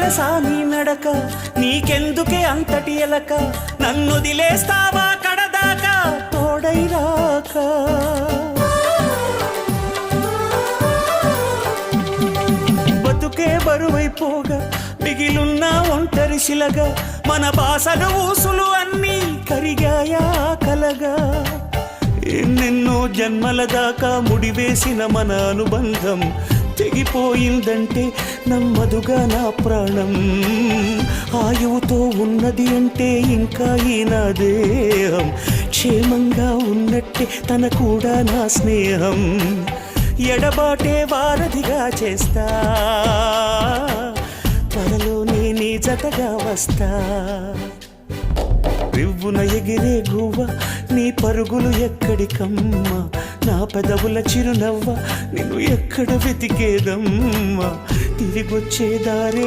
తెలుసా నీ నడక, నీకెందుకే అంతటి ఎలక, నన్నొదిలేస్తావా కడదాకా తోడై రాక. బతుకే బరువైపోగా మిగిలున్న ఒంటరి శిలగా, మన బాసలు ఊసులు అన్నీ కరిగాయా కలగా. ఎన్నెన్నో జన్మల దాకా ముడివేసిన మన అనుబంధం తెగిపోయిందంటే నమ్మదుగా నా ప్రాణం. ఆయువుతో ఉన్నది అంటే ఇంకా ఈ నా దేహం, క్షేమంగా ఉన్నట్టే తన కూడా నా స్నేహం. ఎడబాటే వారధిగా చేస్తా, త్వరలోనే నీ జతగా వస్తా. రివ్వున ఎగిరే గువ్వ నీ పరుగులు ఎక్కడికమ్మా, నా పెదవుల చిరునవ్వ నిన్ను ఎక్కడ వెతికేదమ్మా. తిరిగొచ్చే దారే